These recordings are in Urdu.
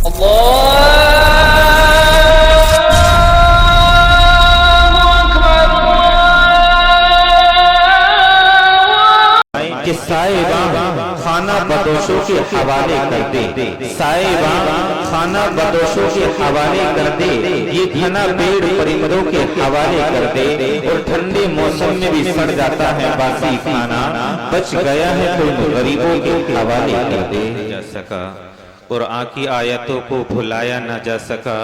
کہ سائباں خانہ بدوشوں کے حوالے کر دے، سائباں خانہ بدوشوں کے حوالے کر دے، یہ گھنا پیڑ پرندوں کے حوالے کر دے، اور ٹھنڈے موسم میں بھی سڑ جاتا ہے باسی کھانا، بچ گیا ہے کوئی غریبوں کے حوالے کر دے۔ جا سکا قرآن کی آیتوں کو بھلایا نہ جا سکا،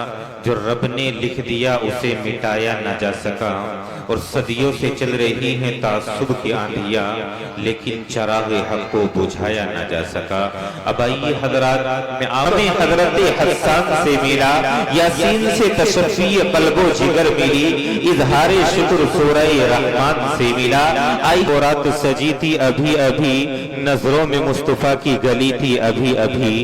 جو رب نے لکھ دیا اسے مٹایا نہ جا سکا، اور صدیوں سے چل رہی ہیں تعصب کی آندھیاں، لیکن چراغ حق کو بجھایا نہ جا سکا۔ اب آئیے حضرات، میں آمیں حضرت حسان سے ملا، یاسین سے تشفی قلب و جگر ملی، اظہار شکر سورہ رحمان سے ملا۔ آئی رات سجی تھی ابھی ابھی، نظروں میں مصطفیٰ کی گلی تھی ابھی ابھی،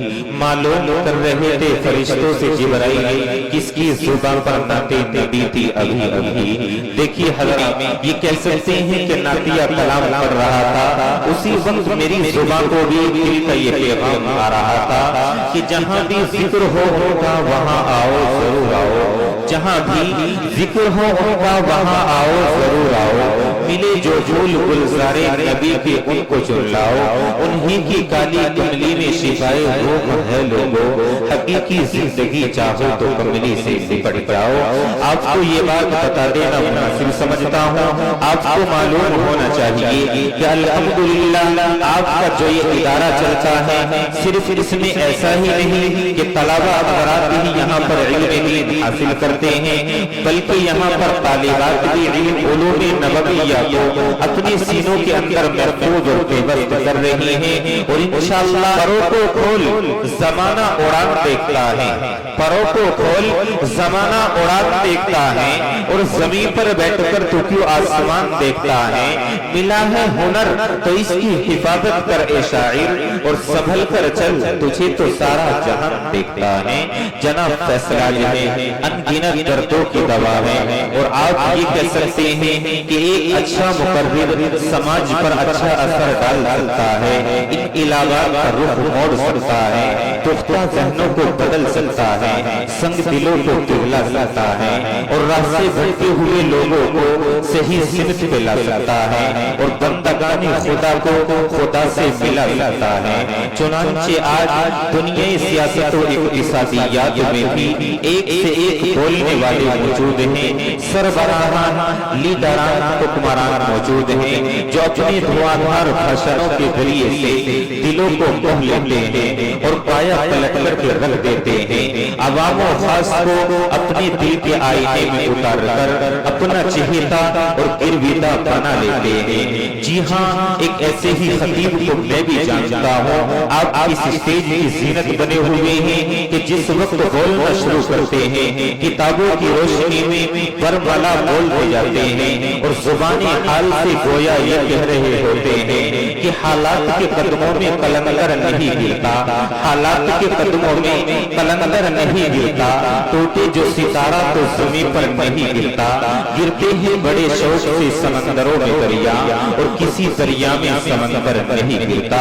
معلوم کر رہے تھے فرشتوں سے جبرائیل، کس کی زبان پر نعت نبی تھی ابھی ابھی۔ دیکھیے حضرات، یہ کہہ سکتے ہیں کہ نعتیہ کلام پڑھ رہا تھا، اسی وقت میری زبان کو بھی دل کا یہ پیغام آ رہا تھا کہ جہاں بھی ذکر ہوگا وہاں آؤ ضرور آؤ، جہاں بھی ذکر ہوگا وہاں آؤ ضرور آؤ، ملے جو پھول گلزار نبی کے ان کو چن لاؤ، انہی کی کالی کملی میں شفائے روح ہے لوگو، حقیقی زندگی چاہو تو کملی سے لپٹ جاؤ۔ آپ کو یہ بات بتا دینا مناسب سمجھتا ہوں، آپ کو معلوم ہونا چاہیے کہ الحمدللہ آپ کا جو یہ ادارہ چلتا ہے، صرف اس میں ایسا ہی نہیں کہ طلبہ حضرات بھی یہاں پر علم دین حاصل کرتے ہیں، بلکہ یہاں پر طالبات بھی علم علوم نبویہ کو اپنی سینوں کے اندر محفوظ اور پیوست کر رہی ہیں، اور انشاءاللہ پروں کو کھول زمانہ اڑان دیکھتا ہے، پروں کو کھول زمانہ اڑان دیکھتا ہے، اور زمین پر بیٹھ کر تو کیوں آسمان دیکھتا ہے، ملا ہے ہنر تو اس کی حفاظت کر اے شاعر، اور سنبھل کر چل تجھے تو سارا جہان دیکھتا ہے۔ جناب فیصلہ جو ہے انگنت دردوں کی دوا ہے، اور آپ یہ کہہ سکتے ہیں کہ ایک اچھا مقرر سماج پر اچھا اثر ڈال سکتا ہے، ان علاوہ کا رخ موڑ سکتا ہے، پختہ ذہنوں کو بدل سکتا ہے، سنگ دلوں کو پگھلا سکتا ہے، اور راہ سے بھٹکے ہوئے لوگوں کو صحیح سمت پہ لا سکتا ہے، اور بندگان خدا کو خدا سے ملا سکتا ہے۔ چنانچہ آج دنیا سیاست و اقتصادیات میں بھی ایک سے ایک بولنے والے موجود ہیں، سربراہان لیڈران حکمران موجود ہیں، جو اپنے دھواندھار بھاشنوں کے ذریعے سے دلوں کو موہ لیتے ہیں اور پایا پلٹ کر کے رکھ دیتے ہیں، عوام و خاص کو اپنے دل کے آئینے میں اتار کر اپنا چہیتا اور گرویدہ بنا لیتے ہیں۔ جی ہاں، ایک ایسے ہی خطیب کو میں بھی جانتا ہوں، آپ اس اسٹیج کی زینت بنے ہوئے ہیں کہ جس وقت بولنا شروع کرتے ہیں کتابوں کی روشنی میں برملا بولتے جاتے ہیں، اور زبان حال سے گویا یہ کہہ رہے ہوتے ہیں کہ حالات کے قدموں میں قلندر نہیں گرتا، حالات کے قدموں میں قلندر نہیں گرتا، ٹوٹے جو ستارہ تو زمین پر نہیں گرتا، گرتے ہیں بڑے شوق سے سمندروں میں دریا، اور کسی دریا میں سمندر نہیں گرتا۔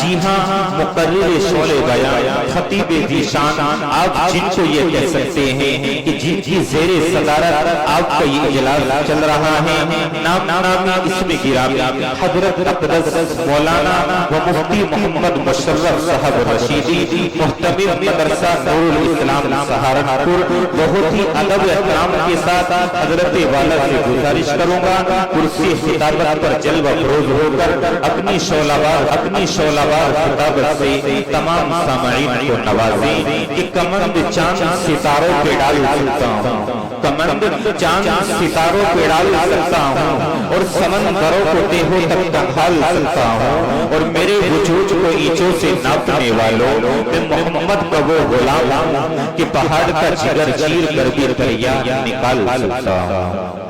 جی ہاں، مقرر شعلے بیان خطیب ذیشان، آپ جن کو یہ کہہ سکتے ہیں کہ جن کی زیر صدارت آپ کا یہ اجلاس چل رہا ہے، نام نامی اسم گرامی حضرت اقدس مولانا و مفتی محمد مشرف صاحب رشیدی، محتمل مدرسہ نور الاسلام سہارنپور، بہت ہی ادب احترام کے ساتھ حضرت والا سے گزارش کروں گا کرسی خطابت پر جلوہ افروز ہو کر اپنی شعلہوار خطابت سے تمام سامعین کو نوازیں کہ کمند چاند ستاروں پہ ڈال سکتا ہوں، کمند چاند ستاروں پہ ڈال سکتا ہوں، اور سمندروں کو دیہوں تک ڈھال سکتا ہوں، اور میرے وجود کو اینچوں سے ناپنے والوں میں محمد کا وہ غلام ہوں کہ پہاڑ کا جگر چیر کر بھی دریا نکال سکتا ہوں۔